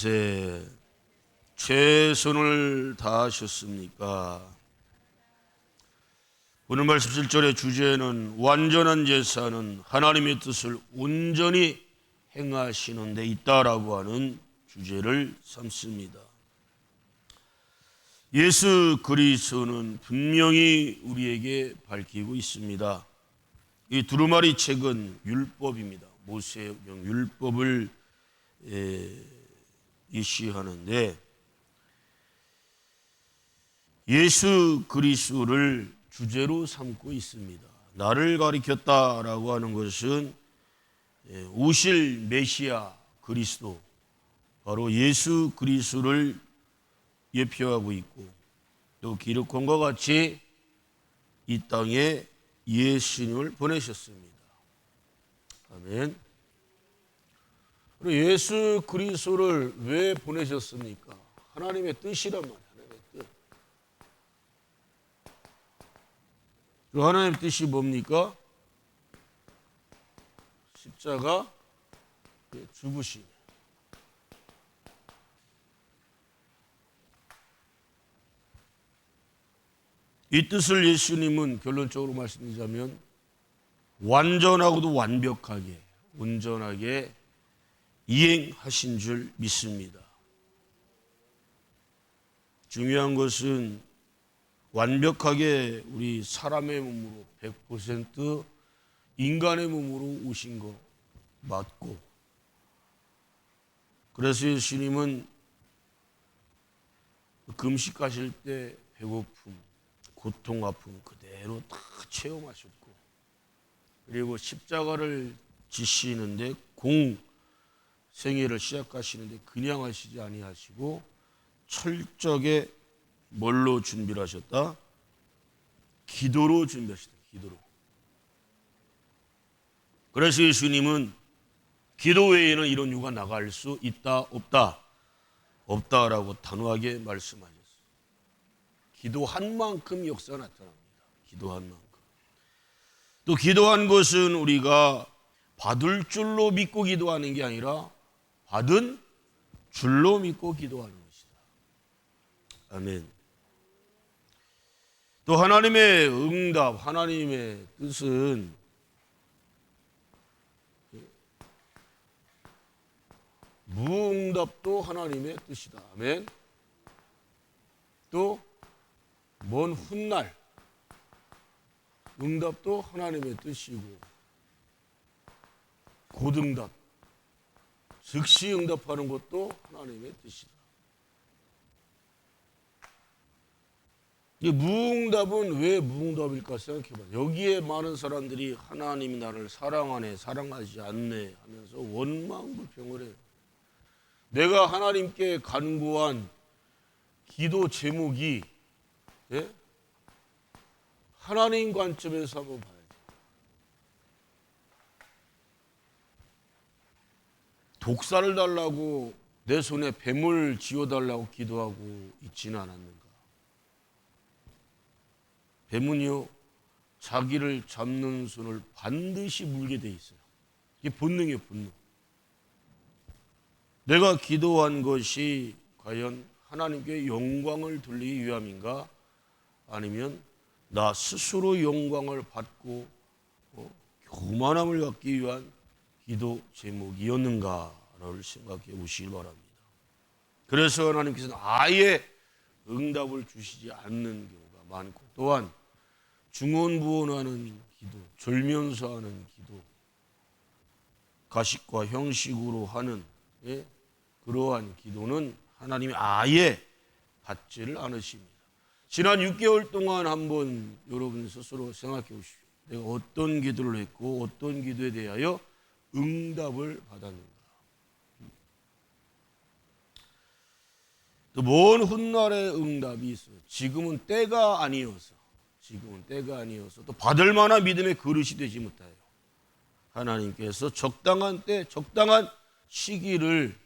이제 최선을 다하셨습니까? 오늘 말씀 7절의 주제는 완전한 제사는 하나님의 뜻을 온전히 행하시는 데 있다라고 하는 주제를 삼습니다. 예수 그리스도는 분명히 우리에게 밝히고 있습니다. 이 두루마리 책은 율법입니다. 모세령 율법을 이시하는데 예수 그리스도를 주제로 삼고 있습니다. 나를 가리켰다라고 하는 것은 오실 메시아 그리스도, 바로 예수 그리스도를 예표하고 있고, 또 기록함과 같이 이 땅에 예수님을 보내셨습니다. 아멘. 예수 그리스도를 왜 보내셨습니까? 하나님의 뜻이란 말이에요. 하나님의 뜻. 그 하나님의 뜻이 뭡니까? 십자가 죽으심. 이 뜻을 예수님은 결론적으로 말씀드리자면 완전하고도 완벽하게, 온전하게 이행하신 줄 믿습니다. 중요한 것은 완벽하게 우리 사람의 몸으로 100% 인간의 몸으로 오신 거 맞고, 그래서 예수님은 금식하실 때 배고픔, 고통, 아픔 그대로 다 체험하셨고, 그리고 십자가를 지시는데 생애를 시작하시는데 그냥 하시지 아니하시고 철저하게 뭘로 준비를 하셨다? 기도로 준비하셨다. 기도로. 그래서 예수님은 기도 외에는 이런 이유가 나갈 수 있다 없다? 없다라고 단호하게 말씀하셨어요. 기도한 만큼 역사가 나타납니다. 기도한 만큼. 또 기도한 것은 우리가 받을 줄로 믿고 기도하는 게 아니라 받은 줄로 믿고 기도하는 것이다. 아멘. 또 하나님의 응답, 하나님의 뜻은 무응답도 하나님의 뜻이다. 아멘. 또 먼 훗날 응답도 하나님의 뜻이고, 곧응답, 즉시 응답하는 것도 하나님의 뜻이다. 이 무응답은 왜 무응답일까 생각해봐요. 여기에 많은 사람들이 하나님이 나를 사랑하네, 사랑하지 않네 하면서 원망불평을 해요. 내가 하나님께 간구한 기도 제목이 하나님 관점에서 한번 봐야죠. 독사를 달라고 내 손에 뱀을 쥐어달라고 기도하고 있지는 않았는가? 뱀은요, 자기를 잡는 손을 반드시 물게 돼 있어요. 이게 본능이에요, 본능. 내가 기도한 것이 과연 하나님께 영광을 돌리기 위함인가? 아니면 나 스스로 영광을 받고 교만함을 갖기 위한 기도 제목이었는가를 생각해 보시기 바랍니다. 그래서 하나님께서는 아예 응답을 주시지 않는 경우가 많고, 또한 중언부언하는 기도, 졸면서 하는 기도, 가식과 형식으로 하는 그러한 기도는 하나님이 아예 받지를 않으십니다. 지난 6개월 동안 한번 여러분 스스로 생각해 보십시오. 내가 어떤 기도를 했고 어떤 기도에 대하여 응답을 받았는가. 또 먼 훗날의 응답이 있어요. 지금은 때가 아니어서 또 받을 만한 믿음의 그릇이 되지 못해요. 하나님께서 적당한 때, 적당한 시기를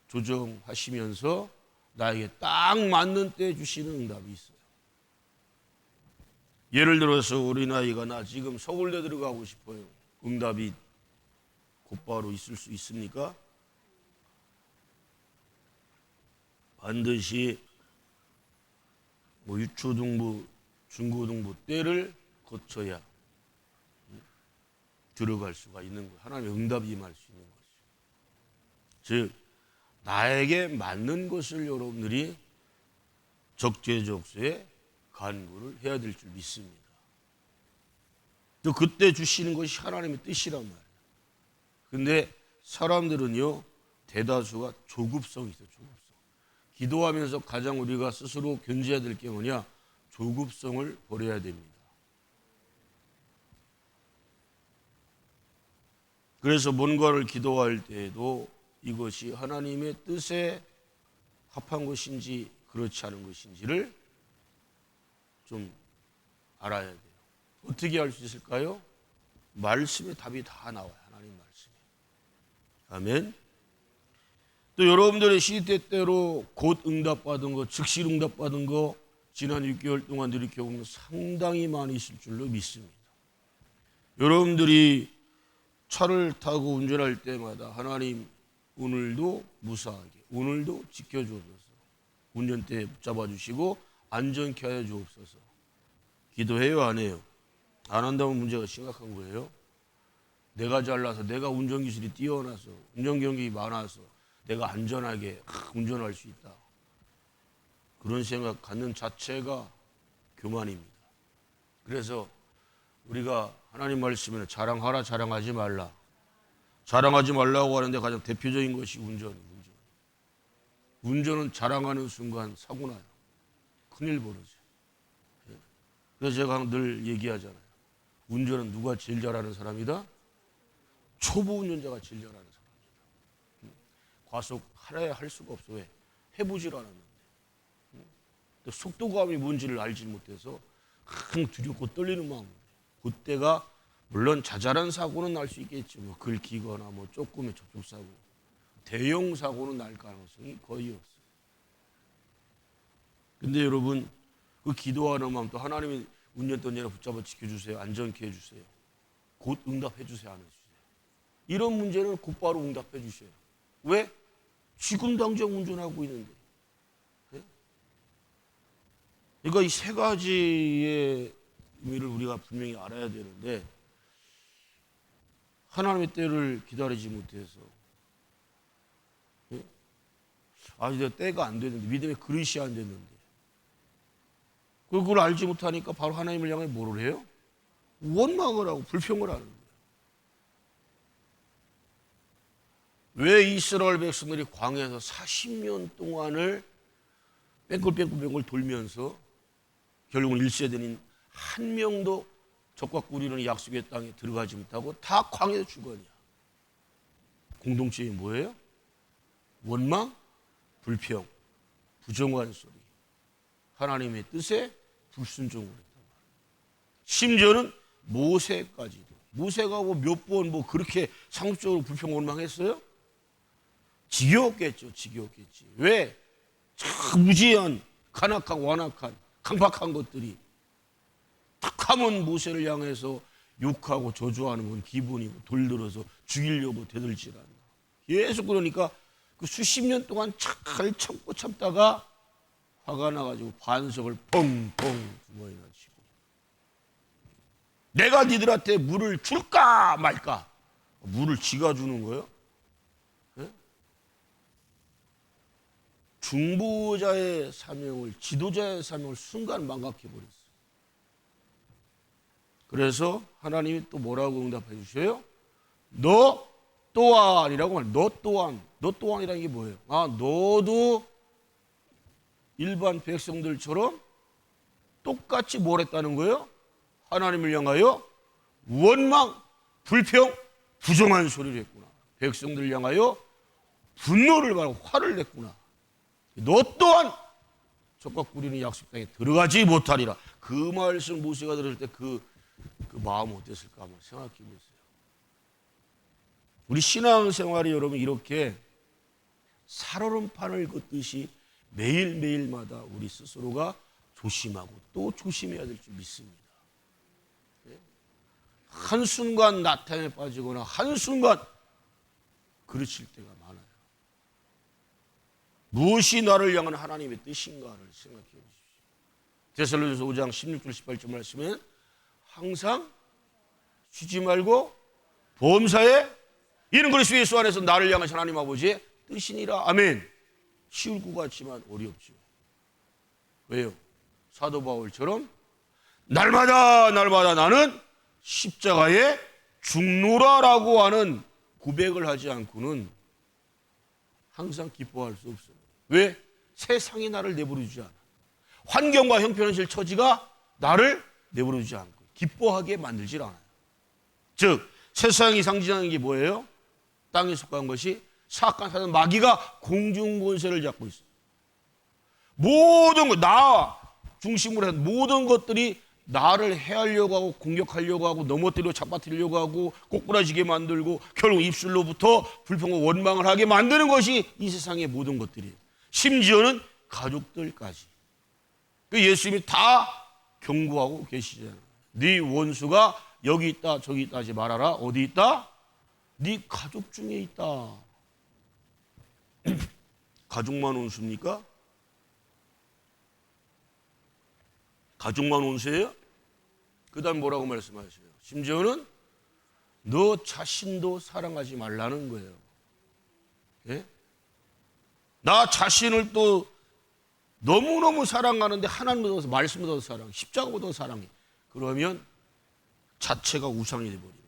조정하시면서 나에게 딱 맞는 때에 주시는 응답이 있어요. 예를 들어서 어린아이가 나 지금 서울대 들어가고 싶어요. 응답이 곧바로 있을 수 있습니까? 반드시 유초등부, 중고등부 때를 거쳐야 들어갈 수가 있는 거예요. 하나님의 응답이 임할 수 있는 거죠. 즉 나에게 맞는 것을 여러분들이 적재적소에 간구를 해야 될 줄 믿습니다. 또 그때 주시는 것이 하나님의 뜻이란 말이에요. 근데 사람들은요, 대다수가 조급성이 있어요. 조급성. 기도하면서 가장 우리가 스스로 견제해야 될 게 뭐냐? 조급성을 버려야 됩니다. 그래서 뭔가를 기도할 때에도 이것이 하나님의 뜻에 합한 것인지 그렇지 않은 것인지를 좀 알아야 돼요. 어떻게 알 수 있을까요? 말씀에 답이 다 나와요. 하나님 말씀에. 아멘. 또 여러분들의 시대때로 곧 응답받은 거, 즉시 응답받은 거 지난 6개월 동안 들이켜보면 상당히 많이 있을 줄로 믿습니다. 여러분들이 차를 타고 운전할 때마다 하나님 오늘도 무사하게, 오늘도 지켜주옵소서, 운전대에 붙잡아 주시고 안전케 하여 주옵소서. 기도해요, 안 해요? 안 한다면 문제가 심각한 거예요. 내가 잘나서, 내가 운전기술이 뛰어나서, 운전경력이 많아서 내가 안전하게 운전할 수 있다, 그런 생각 갖는 자체가 교만입니다. 그래서 우리가 하나님 말씀에는 자랑하라, 자랑하지 말라. 자랑하지 말라고 하는데 가장 대표적인 것이 운전입니다. 운전은 자랑하는 순간 사고 나요. 큰일 벌어져요. 그래서 제가 늘 얘기하잖아요. 운전은 누가 제일 잘하는 사람이다? 초보 운전자가 제일 잘하는 사람이다. 과속 하려 할 수가 없어. 왜? 해보질 않았는데. 속도감이 뭔지를 알지 못해서 두렵고 떨리는 마음. 그때가 물론 자잘한 사고는 날 수 있겠지. 긁히거나 조금의 접촉사고. 대형 사고는 날 가능성이 거의 없어요. 근데 여러분, 그 기도하는 마음, 또 하나님이 운전대를 붙잡아 지켜주세요, 안전케 해주세요, 곧 응답해 주세요, 안 해주세요. 이런 문제는 곧바로 응답해 주셔요. 왜? 지금 당장 운전하고 있는데. 그러니까 이 세 가지의 의미를 우리가 분명히 알아야 되는데, 하나님의 때를 기다리지 못해서, 이제 때가 안 됐는데, 믿음의 그릇이 안 됐는데, 그걸 알지 못하니까 바로 하나님을 향해 뭐를 해요? 원망을 하고 불평을 하는 거예요. 왜 이스라엘 백성들이 광야에서 40년 동안을 뺑글뺑글 돌면서 결국은 1세대는 한 명도 적과 꿀이는 약속의 땅에 들어가지 못하고 다 광야에서 죽었냐? 공동체이 뭐예요? 원망, 불평, 부정한 소리, 하나님의 뜻에 불순종을 했단 말이에요. 심지어는 모세까지도. 모세가 몇 번 그렇게 상습적으로 불평 원망했어요? 지겨웠겠죠. 지겨웠겠지. 왜? 참 무지한, 간악한, 완악한, 강박한 것들이 탁 하면 모세를 향해서 욕하고 저주하는 건 기본이고, 돌들어서 죽이려고 대들질 않나. 계속 그러니까 그 수십 년 동안 잘 참고 참다가 화가 나가지고 반석을 펑펑 두 번이나 치고, 내가 니들한테 물을 줄까 말까? 물을 지가 주는 거예요? 네? 중보자의 사명을, 지도자의 사명을 순간 망각해버렸어요. 그래서 하나님이 또 뭐라고 응답해 주셔요? 너 또한이라고 말해요. 너 또한. 너 또한이라는 게 뭐예요? 너도 일반 백성들처럼 똑같이 뭘 했다는 거예요? 하나님을 향하여 원망, 불평, 부정한 소리를 했구나. 백성들을 향하여 분노를 말하고 화를 냈구나. 너 또한 적과 꿀이는 약속 땅에 들어가지 못하리라. 그 말씀 모세가 들었을 때 그 마음은 어땠을까 한번 생각해 보세요. 우리 신앙생활이 여러분 이렇게 살얼음판을 걷듯이 매일매일마다 우리 스스로가 조심하고 또 조심해야 될 줄 믿습니다. 한순간 나태함에 빠지거나 한순간 그르칠 때가 많아요. 무엇이 나를 향한 하나님의 뜻인가를 생각해 보십시오. 데살로니가서 5장 16절 18절 말씀에 항상 쉬지 말고 범사에 이는 그리스도 예수 안에서 나를 향한 하나님 아버지의 뜻이니라. 아멘. 쉬울 것 같지만 어렵죠. 왜요? 사도 바울처럼 날마다 나는 십자가에 죽노라라고 하는 고백을 하지 않고는 항상 기뻐할 수 없어요. 왜? 세상이 나를 내버려주지 않아. 환경과 형편현실 처지가 나를 내버려주지 않고 기뻐하게 만들질 않아요. 즉 세상이 상징하는 게 뭐예요? 땅에 속한 것이 사악한 사단 마귀가 공중권세를 잡고 있어요. 모든 것, 나 중심으로 한 모든 것들이 나를 해하려고 하고 공격하려고 하고 넘어뜨리고 잡아뜨리려고 하고 꼬꾸라지게 만들고 결국 입술로부터 불평과 원망을 하게 만드는 것이 이 세상의 모든 것들이에요. 심지어는 가족들까지. 예수님이 다 경고하고 계시잖아요. 네 원수가 여기 있다 저기 있다 하지 말아라. 어디 있다? 네 가족 중에 있다. 가족만 원수입니까? 가족만 원수예요? 그 다음 뭐라고 말씀하셔요? 심지어는 너 자신도 사랑하지 말라는 거예요. 예? 나 자신을 또 너무너무 사랑하는데 하나님보다 더 말씀보다 더 사랑해. 십자가보다 더 사랑해. 그러면 자체가 우상이 되어버리는 거죠.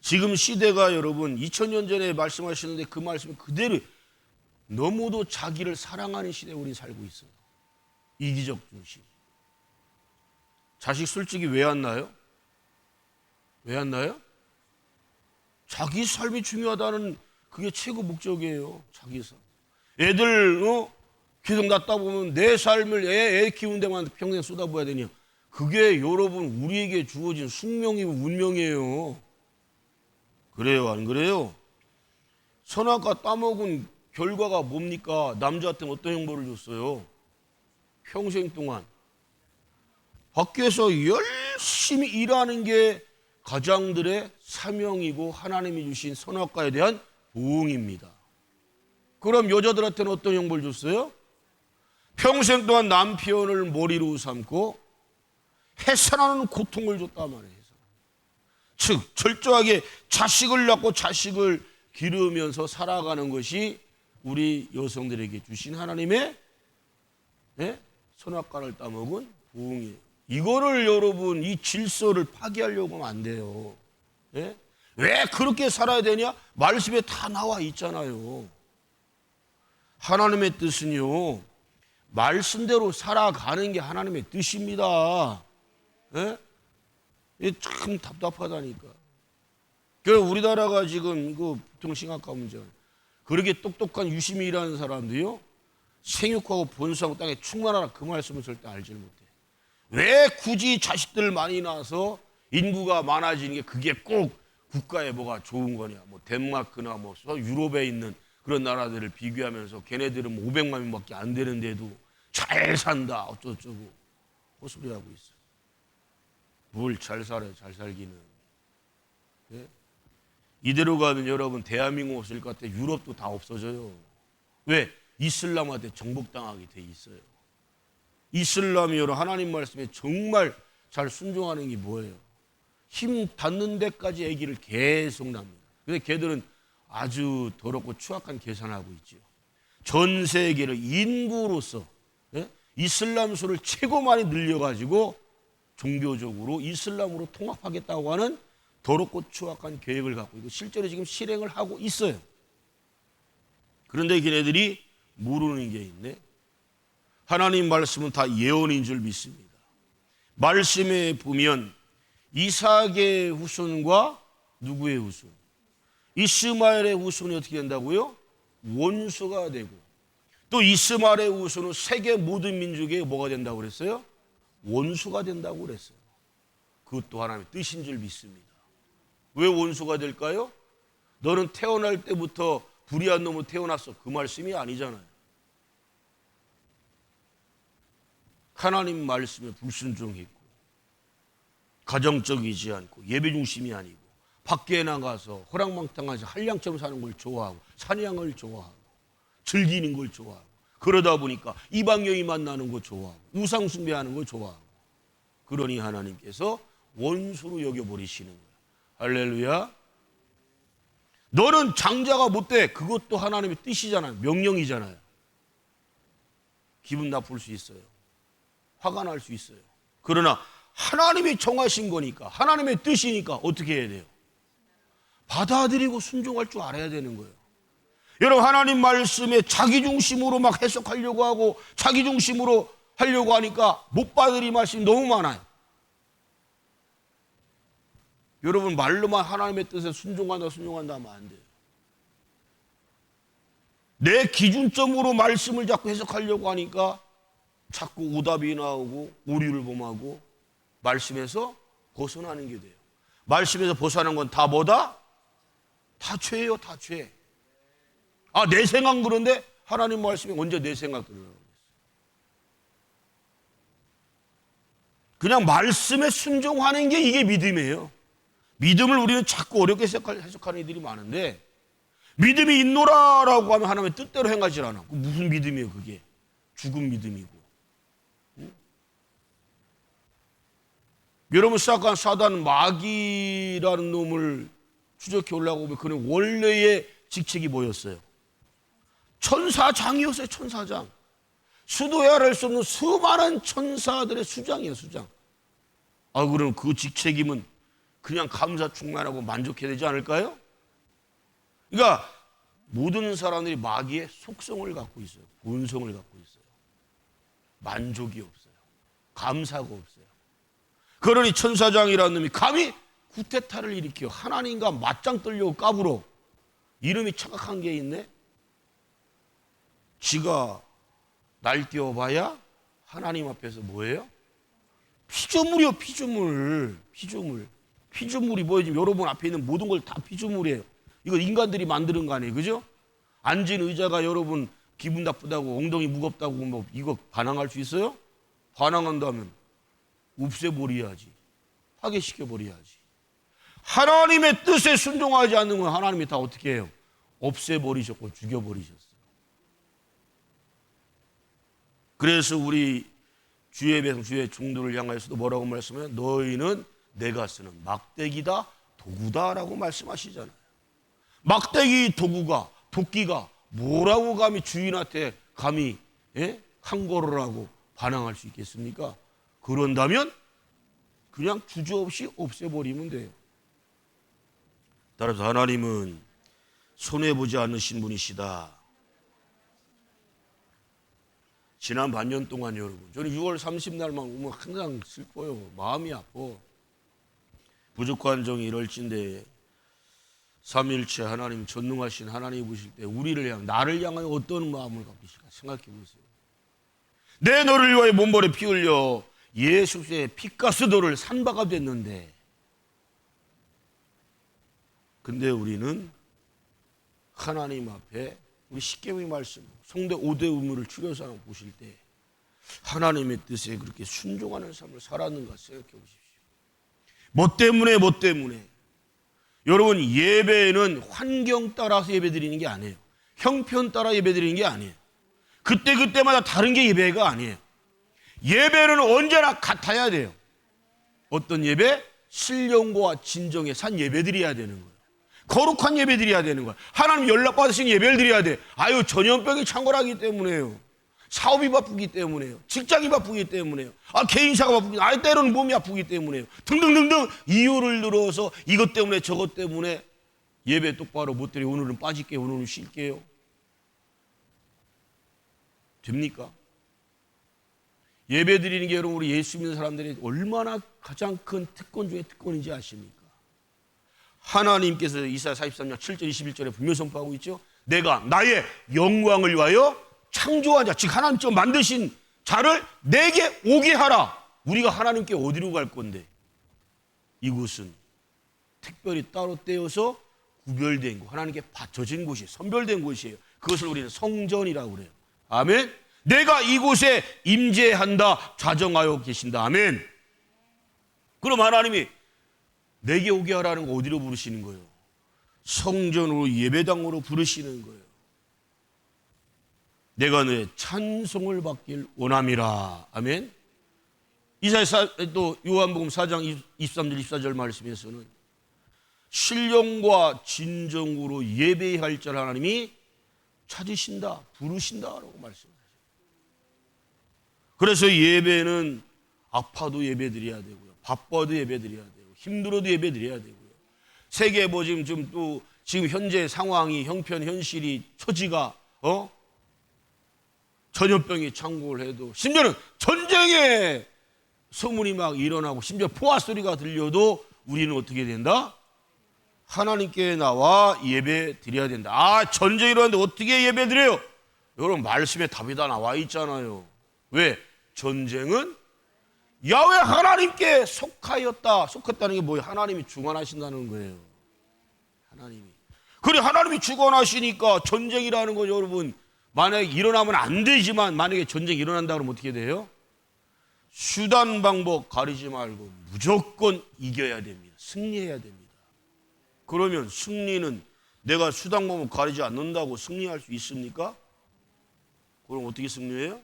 지금 시대가 여러분 2000년 전에 말씀하셨는데 그 말씀이 그대로 너무도 자기를 사랑하는 시대에 우리 살고 있어요. 이기적 중심. 자식 솔직히 왜 안 낳아요? 왜 안 낳아요? 자기 삶이 중요하다는 그게 최고 목적이에요. 자기 삶. 애들 계속 낳다 보면 내 삶을 애 키우는 데만 평생 쏟아부어야 되냐. 그게 여러분 우리에게 주어진 숙명이고 운명이에요. 그래요 안 그래요? 선악과 따먹은 결과가 뭡니까? 남자한테는 어떤 형벌을 줬어요? 평생 동안 밖에서 열심히 일하는 게 가장들의 사명이고 하나님이 주신 선악과에 대한 보응입니다. 그럼 여자들한테는 어떤 형벌을 줬어요? 평생 동안 남편을 머리로 삼고 해산하는 고통을 줬단 말이에요. 즉 철저하게 자식을 낳고 자식을 기르면서 살아가는 것이 우리 여성들에게 주신 하나님의 선악과를 따먹은 보응이에요. 이거를 여러분 이 질서를 파괴하려고 하면 안 돼요. 예? 왜 그렇게 살아야 되냐? 말씀에 다 나와 있잖아요. 하나님의 뜻은요 말씀대로 살아가는 게 하나님의 뜻입니다. 예? 이게 참 답답하다니까. 그래서 우리나라가 지금 이거 보통 심각한 문제예요. 그렇게 똑똑한 유심히 일하는 사람도요 생육하고 번성하고 땅에 충만하라 그 말씀을 절대 알지를 못해. 왜 굳이 자식들을 많이 낳아서 인구가 많아지는 게 그게 꼭 국가에 뭐가 좋은 거냐. 뭐 덴마크나 뭐 유럽에 있는 그런 나라들을 비교하면서 걔네들은 뭐 500만 명밖에 안 되는데도 잘 산다 어쩌고저쩌고 헛소리하고 있어요. 뭘 잘 살아요. 잘 살기는. 예? 이대로 가면 여러분 대한민국 없을 것 같아요. 유럽도 다 없어져요. 왜? 이슬람한테 정복당하게 돼 있어요. 이슬람이 여러분 하나님 말씀에 정말 잘 순종하는 게 뭐예요? 힘 닿는 데까지 아기를 계속 낳습니다. 근데 걔들은 아주 더럽고 추악한 계산을 하고 있죠. 전 세계를 인구로서 이슬람 수를 최고 많이 늘려가지고 종교적으로 이슬람으로 통합하겠다고 하는 더럽고 추악한 계획을 갖고 있고 실제로 지금 실행을 하고 있어요. 그런데 걔네들이 모르는 게 있네. 하나님 말씀은 다 예언인 줄 믿습니다. 말씀에 보면 이삭의 후손과 누구의 후손? 이스마엘의 후손이 어떻게 된다고요? 원수가 되고 또 이스마엘의 후손은 세계 모든 민족의 뭐가 된다고 그랬어요? 원수가 된다고 그랬어요. 그것도 하나님의 뜻인 줄 믿습니다. 왜 원수가 될까요? 너는 태어날 때부터 불의한 놈으로 태어났어. 그 말씀이 아니잖아요. 하나님 말씀에 불순종했고 가정적이지 않고 예배 중심이 아니고 밖에 나가서 호랑망탕하면서 한량처럼 사는 걸 좋아하고 사냥을 좋아하고 즐기는 걸 좋아하고, 그러다 보니까 이방여인 만나는 거 좋아하고, 우상 숭배하는 거 좋아하고, 그러니 하나님께서 원수로 여겨버리시는 거예요. 할렐루야. 너는 장자가 못돼. 그것도 하나님의 뜻이잖아요. 명령이잖아요. 기분 나쁠 수 있어요. 화가 날 수 있어요. 그러나 하나님이 정하신 거니까, 하나님의 뜻이니까 어떻게 해야 돼요? 받아들이고 순종할 줄 알아야 되는 거예요. 여러분, 하나님 말씀에 자기중심으로 막 해석하려고 하고 자기중심으로 하려고 하니까 못 받으리 말씀이 너무 많아요. 여러분, 말로만 하나님의 뜻에 순종한다 하면 안 돼요. 내 기준점으로 말씀을 자꾸 해석하려고 하니까 자꾸 오답이 나오고 오류를 범하고 말씀에서 벗어나는 게 돼요. 말씀에서 벗어나는 건 다 뭐다? 다 죄예요, 다 죄. 아, 내 생각은 그런데 하나님 말씀이 언제 내 생각들을 하고 있어요? 그냥 말씀에 순종하는 게 이게 믿음이에요. 믿음을 우리는 자꾸 어렵게 해석하는 이들이 많은데, 믿음이 있노라라고 하면 하나님의 뜻대로 행하지 않아. 무슨 믿음이에요, 그게? 죽은 믿음이고. 응? 여러분, 시작한 사단 마귀라는 놈을 추적해 올라오면 그는 원래의 직책이 뭐였어요? 천사장이었어요, 천사장. 수도 헤아릴 수 없는 수많은 천사들의 수장이에요, 수장. 아, 그럼 그 직책임은 그냥 감사 충만하고 만족해야 되지 않을까요? 그러니까 모든 사람들이 마귀의 속성을 갖고 있어요. 본성을 갖고 있어요. 만족이 없어요. 감사가 없어요. 그러니 천사장이라는 놈이 감히 구테타를 일으켜 하나님과 맞짱 뜨려고 까불어. 이름이 착각한 게 있네. 지가 날뛰어봐야 하나님 앞에서 뭐예요? 피조물이요, 피조물. 피조물이 뭐예요? 지금 여러분 앞에 있는 모든 걸 다 피조물이에요. 이거 인간들이 만드는 거 아니에요, 그죠? 앉은 의자가 여러분 기분 나쁘다고, 엉덩이 무겁다고 뭐 이거 반항할 수 있어요? 반항한다면 없애버려야지, 파괴시켜버려야지. 하나님의 뜻에 순종하지 않는 건 하나님이 다 어떻게 해요? 없애버리셨고 죽여버리셨어요. 그래서 우리 주의 백성, 주의 종들을 향하여서도 뭐라고 말씀해요? 너희는 내가 쓰는 막대기다, 도구다라고 말씀하시잖아요. 막대기, 도구가, 도끼가 뭐라고 감히 주인한테 감히 항거를 하고 반항할 수 있겠습니까? 그런다면 그냥 주저없이 없애버리면 돼요. 따라서 하나님은 손해보지 않으신 분이시다. 지난 반년 동안 여러분, 저는 6월 30날만 오면 항상 슬퍼요. 마음이 아파. 부족한 정이 이럴진데 삼일체 하나님, 전능하신 하나님 보실 때 우리를 향해, 나를 향하여 어떤 마음을 갖고 계실까 생각해 보세요. 내 너를 위하여 몸버려 피 흘려 예수의 피가스도를 산바가 됐는데, 근데 우리는 하나님 앞에 우리 십계명의 말씀, 성대 5대 의무를 추려서 보실 때 하나님의 뜻에 그렇게 순종하는 삶을 살았는가 생각해 보십시오. 뭐 때문에? 여러분, 예배는 환경 따라서 예배 드리는 게 아니에요. 형편 따라 예배 드리는 게 아니에요. 그때마다 다른 게 예배가 아니에요. 예배는 언제나 같아야 돼요. 어떤 예배? 신령과 진정에 산 예배 드려야 되는 거예요. 거룩한 예배 드려야 되는 거예요. 하나님 연락받으신 예배를 드려야 돼. 아유, 전염병이 창궐하기 때문에요. 사업이 바쁘기 때문에요. 직장이 바쁘기 때문에요. 아, 개인사가 바쁘기 때문에, 아, 때로는 몸이 아프기 때문에요. 등등등등 이유를 들어서 이것 때문에 저것 때문에 예배 똑바로 못 드려. 오늘은 빠질게요. 오늘은 쉴게요. 됩니까? 예배 드리는 게 여러분, 우리 예수 믿는 사람들이 얼마나 가장 큰 특권 중에 특권인지 아십니까? 하나님께서 이사야 43장 7절 21절에 분명히 선포하고 있죠. 내가 나의 영광을 위하여 창조한 자, 즉 하나님께서 만드신 자를 내게 오게 하라. 우리가 하나님께 어디로 갈 건데? 이곳은 특별히 따로 떼어서 구별된 곳, 하나님께 바쳐진 곳이에요. 선별된 곳이에요. 그것을 우리는 성전이라고 그래요. 아멘. 내가 이곳에 임재한다, 자정하여 계신다. 아멘. 그럼 하나님이 내게 오게 하라는 거 어디로 부르시는 거예요? 성전으로, 예배당으로 부르시는 거예요. 내가 너의 찬송을 받길 원함이라. 아멘. 이사야 또 요한복음 4장 23절 24절 말씀에서는 신령과 진정으로 예배해야 할 자를 하나님이 찾으신다, 부르신다라고 말씀하세요. 그래서 예배는 아파도 예배드려야 되고요, 바빠도 예배드려야 되고, 힘들어도 예배드려야 되고요. 세계 뭐 지금 현재 상황이, 형편, 현실이, 처지가 전염병이 창궐을 해도, 심지어는 전쟁의 소문이 막 일어나고, 심지어 포화 소리가 들려도 우리는 어떻게 된다? 하나님께 나와 예배 드려야 된다. 전쟁이 일어나는데 어떻게 예배 드려요? 여러분, 말씀에 답이 다 나와 있잖아요. 왜? 전쟁은 야훼 하나님께 속했다는 게 뭐예요? 하나님이 주관하신다는 거예요. 그래, 하나님이 주관하시니까 전쟁이라는 건 여러분, 만약에 일어나면 안 되지만 만약에 전쟁이 일어난다 그러면 어떻게 돼요? 수단 방법 가리지 말고 무조건 이겨야 됩니다. 승리해야 됩니다. 그러면 승리는 내가 수단 방법 가리지 않는다고 승리할 수 있습니까? 그럼 어떻게 승리해요?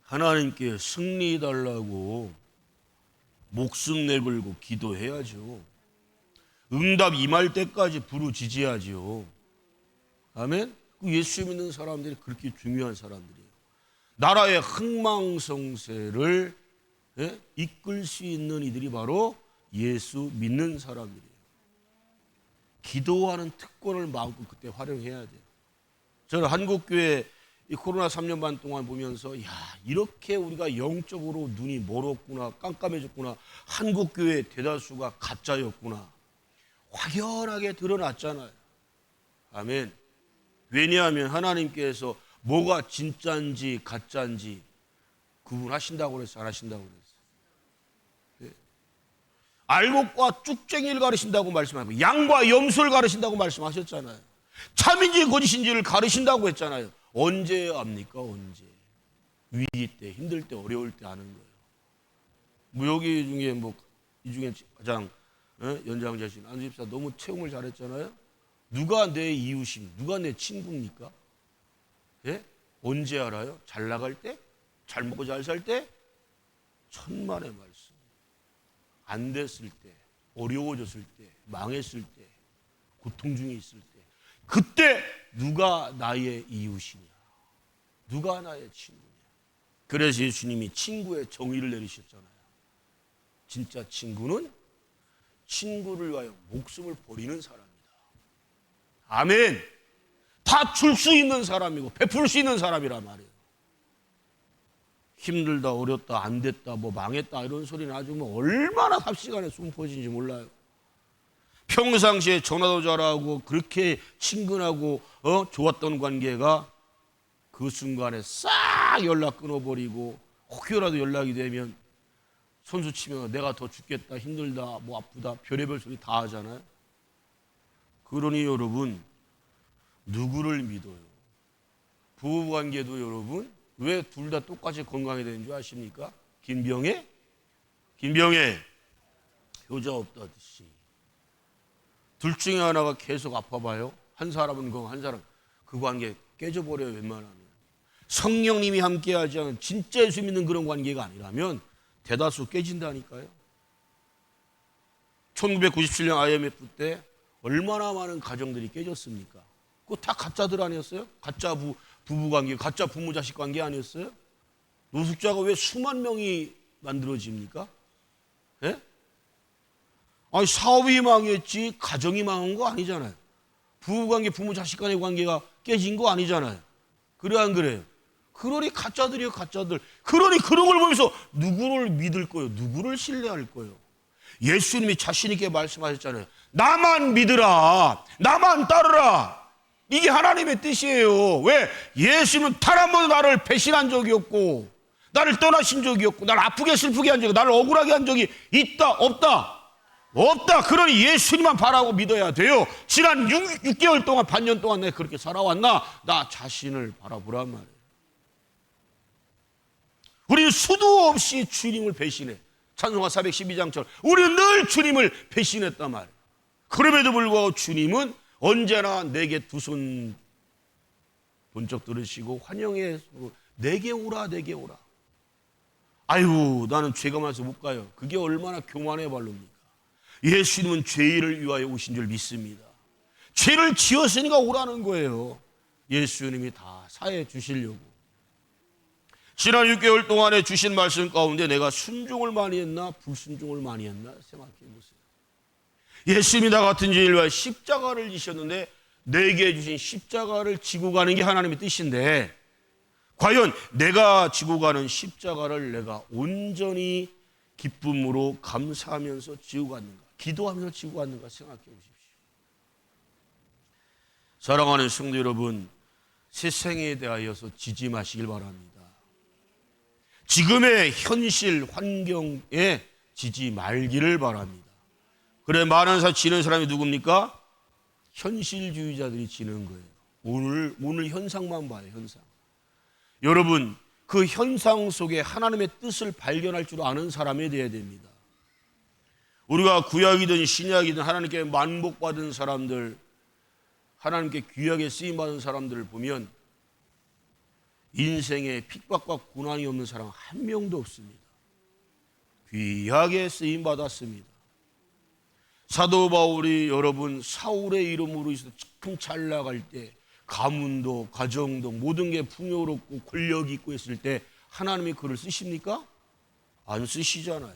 하나님께 승리 달라고 목숨 내걸고 기도해야죠. 응답 임할 때까지 부르짖어야죠. 아멘? 예수 믿는 사람들이 그렇게 중요한 사람들이에요. 나라의 흥망성쇠를 이끌 수 있는 이들이 바로 예수 믿는 사람들이에요. 기도하는 특권을 마음껏 그때 활용해야 돼요. 저는 한국교회 이 코로나 3년 반 동안 보면서 이렇게 우리가 영적으로 눈이 멀었구나, 깜깜해졌구나, 한국교회 대다수가 가짜였구나 확연하게 드러났잖아요. 아멘. 왜냐하면 하나님께서 뭐가 진짜인지 가짜인지 구분하신다고 그랬어요? 안 하신다고 그랬어요? 알곡과 쭉쟁이를 가르신다고 말씀하고, 양과 염소를 가르신다고 말씀하셨잖아요. 참인지 거짓인지를 가르신다고 했잖아요. 언제 압니까? 언제? 위기 때, 힘들 때, 어려울 때 아는 거예요. 뭐 여기 중에 이 중에 가장 연장자신 안수 집사 너무 체험을 잘했잖아요. 누가 내 이웃입니까? 누가 내 친구입니까? 언제 알아요? 잘 나갈 때? 잘 먹고 잘 살 때? 천만의 말씀. 안 됐을 때, 어려워졌을 때, 망했을 때, 고통 중에 있을 때, 그때 누가 나의 이웃이냐? 누가 나의 친구냐? 그래서 예수님이 친구의 정의를 내리셨잖아요. 진짜 친구는 친구를 위하여 목숨을 버리는 사람이다. 아멘. 다 줄 수 있는 사람이고 베풀 수 있는 사람이란 말이에요. 힘들다, 어렵다, 안 됐다, 망했다 이런 소리는 아주 얼마나 삽시간에 숨 퍼진지 몰라요. 평상시에 전화도 잘하고 그렇게 친근하고 좋았던 관계가 그 순간에 싹 연락 끊어버리고, 혹여라도 연락이 되면 손수 치면 내가 더 죽겠다, 힘들다, 아프다, 별의별 소리 다 하잖아요. 그러니 여러분, 누구를 믿어요? 부부관계도 여러분, 왜 둘 다 똑같이 건강해야 되는 줄 아십니까? 김병애 효자 없다듯이 둘 중에 하나가 계속 아파봐요. 한 사람은 건강, 한 사람 그 관계 깨져버려요. 웬만하면. 성령님이 함께하지 않은 진짜 예수 믿는 그런 관계가 아니라면 대다수 깨진다니까요. 1997년 IMF 때 얼마나 많은 가정들이 깨졌습니까? 그거 다 가짜들 아니었어요? 가짜 부부관계, 가짜 부모자식 관계 아니었어요? 노숙자가 왜 수만 명이 만들어집니까? 사업이 망했지 가정이 망한 거 아니잖아요. 부부관계, 부모자식 간의 관계가 깨진 거 아니잖아요. 그래 안 그래요? 그러니 가짜들이요, 가짜들. 그러니 그런 걸 보면서 누구를 믿을 거예요? 누구를 신뢰할 거예요? 예수님이 자신 있게 말씀하셨잖아요. 나만 믿으라, 나만 따르라. 이게 하나님의 뜻이에요. 왜? 예수님은 단 한 번도 나를 배신한 적이 없고, 나를 떠나신 적이 없고, 나를 아프게 슬프게 한 적이, 나를 억울하게 한 적이 있다 없다? 없다. 그러니 예수님만 바라고 믿어야 돼요. 지난 6개월 동안, 반년 동안 내가 그렇게 살아왔나? 나 자신을 바라보란 말이에요. 우리는 수도 없이 주님을 배신해. 찬송가 412장처럼 우리는 늘 주님을 배신했단 말이에요. 그럼에도 불구하고 주님은 언제나 내게 두 손 번쩍 들으시고 환영의 손으로 내게 오라 내게 오라. 아이고 나는 죄가 많아서 못 가요. 그게 얼마나 교만의 발로입니까? 예수님은 죄인을 위하여 오신 줄 믿습니다. 죄를 지었으니까 오라는 거예요. 예수님이 다 사해 주시려고. 지난 6개월 동안에 주신 말씀 가운데 내가 순종을 많이 했나 불순종을 많이 했나 생각해 보세요. 예수님이 나 같은 죄인을 위하여 십자가를 지셨는데 내게 주신 십자가를 지고 가는 게 하나님의 뜻인데 과연 내가 지고 가는 십자가를 내가 온전히 기쁨으로 감사하면서 지고 갔는가, 기도하면서 지고 갔는가 생각해 보십시오. 사랑하는 성도 여러분, 세상에 대하여서 지지 마시길 바랍니다. 지금의 현실 환경에 지지 말기를 바랍니다. 그래 많은 지는 사람이 누굽니까? 현실주의자들이 지는 거예요. 오늘 현상만 봐요. 현상. 여러분 그 현상 속에 하나님의 뜻을 발견할 줄 아는 사람이 되어야 됩니다. 우리가 구약이든 신약이든 하나님께 만복받은 사람들, 하나님께 귀하게 쓰임받은 사람들을 보면 인생에 핍박과 고난이 없는 사람 한 명도 없습니다. 귀하게 쓰임받았습니다. 사도 바울이 여러분 사울의 이름으로 있어 참 잘 나갈 때 가문도 가정도 모든 게 풍요롭고 권력이 있고 했을 때 하나님이 그를 쓰십니까? 안 쓰시잖아요.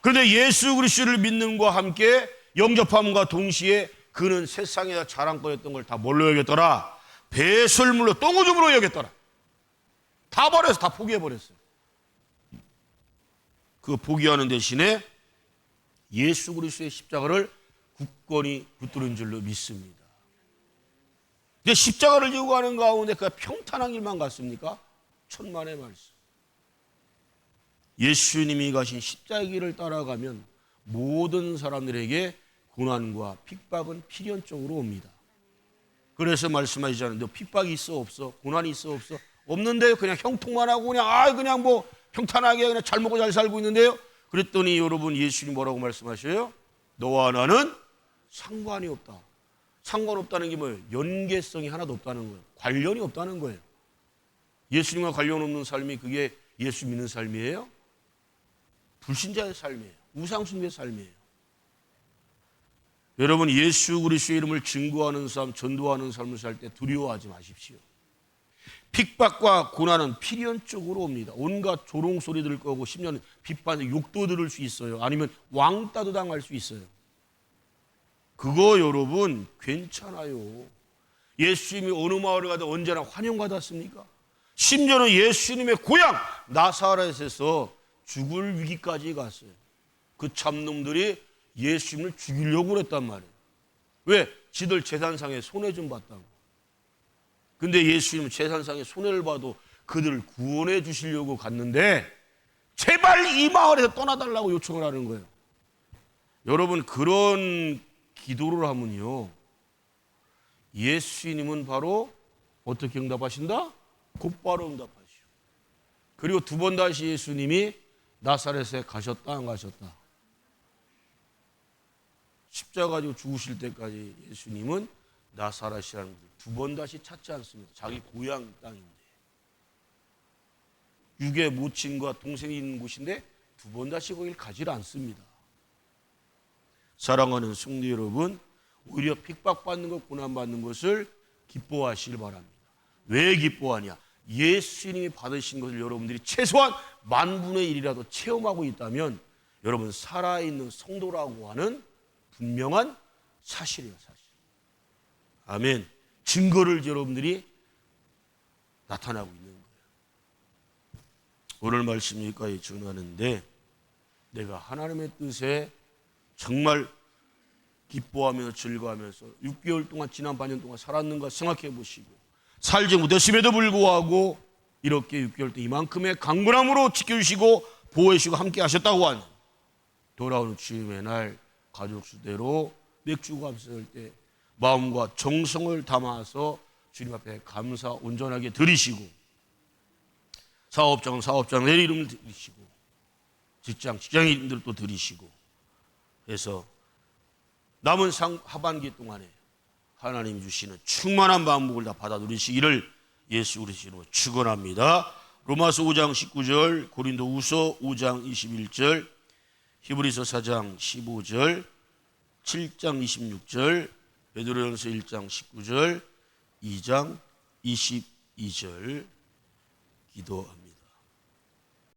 그런데 예수 그리스도를 믿는과 함께 영접함과 동시에 그는 세상에서 자랑거렸던 걸 다 뭘로 여겼더라? 배설물로 똥오줌으로 여겼더라. 다 버려서 다 포기해버렸어요. 그 포기하는 대신에 예수 그리스도의 십자가를 굳건히 붙드는 줄로 믿습니다. 이제 십자가를 지고 가는 가운데 그 평탄한 길만 갔습니까? 천만의 말씀. 예수님이 가신 십자가 길을 따라가면 모든 사람들에게 고난과 핍박은 필연적으로 옵니다. 그래서 말씀하시잖아요. 너 핍박이 있어 없어? 고난이 있어 없어? 없는데요. 그냥 형통만 하고 그냥 뭐 평탄하게 그냥 잘 먹고 잘 살고 있는데요. 그랬더니 여러분 예수님 뭐라고 말씀하셔요? 너와 나는 상관이 없다. 상관없다는 게 뭐예요? 연계성이 하나도 없다는 거예요. 관련이 없다는 거예요. 예수님과 관련 없는 삶이 그게 예수 믿는 삶이에요? 불신자의 삶이에요. 우상숭배의 삶이에요. 여러분 예수 그리스도의 이름을 증거하는 삶, 전도하는 삶을 살 때 두려워하지 마십시오. 핍박과 고난은 필연적으로 옵니다. 온갖 조롱소리 들을 거고 10년 비판, 욕도 들을 수 있어요. 아니면 왕따도 당할 수 있어요. 그거 여러분 괜찮아요. 예수님이 어느 마을에 가도 언제나 환영받았습니까? 심지어는 예수님의 고향 나사렛에서 죽을 위기까지 갔어요. 그 참놈들이 예수님을 죽이려고 그랬단 말이에요. 왜? 지들 재산상에 손해 좀 봤다고. 근데 예수님은 재산상에 손해를 봐도 그들을 구원해 주시려고 갔는데 제발 이 마을에서 떠나달라고 요청을 하는 거예요. 여러분 그런 기도를 하면요 예수님은 바로 어떻게 응답하신다? 곧바로 응답하시오. 그리고 두 번 다시 예수님이 나사렛에 가셨다 안 가셨다? 십자가 가지고 죽으실 때까지 예수님은 나사렛이라는 곳을 두 번 다시 찾지 않습니다. 자기 고향 땅인데 육의 모친과 동생이 있는 곳인데 두 번 다시 거길 가지 않습니다. 사랑하는 성도 여러분, 오히려 핍박받는 것, 고난받는 것을 기뻐하시길 바랍니다. 왜 기뻐하냐? 예수님이 받으신 것을 여러분들이 최소한 10,000분의 1이라도 체험하고 있다면 여러분 살아있는 성도라고 하는 분명한 사실이에요. 사실. 아멘. 증거를 여러분들이 나타나고 있는 거예요. 오늘 말씀 여기까지 전하는데 내가 하나님의 뜻에 정말 기뻐하면서 즐거워하면서 6개월 동안 지난 반년 동안 살았는가 생각해 보시고 살지 못했음에도 불구하고 이렇게 6개월 동안 이만큼의 강건함으로 지켜주시고 보호해주시고 함께 하셨다고 하는 돌아오는 주님의 날 가족 수대로 맥주 감사할 때 마음과 정성을 담아서 주님 앞에 감사 온전하게 드리시고 사업장은 내 이름을 드리시고 직장인들도 드리시고 해서 남은 하반기 동안에 하나님 주시는 충만한 만복을 다 받아 누리시기를 예수 그리스도 이름으로 축원합니다. 로마서 5장 19절, 고린도후서 5장 21절, 히브리서 4장 15절, 7장 26절, 베드로전서 1장 19절, 2장 22절 기도합니다.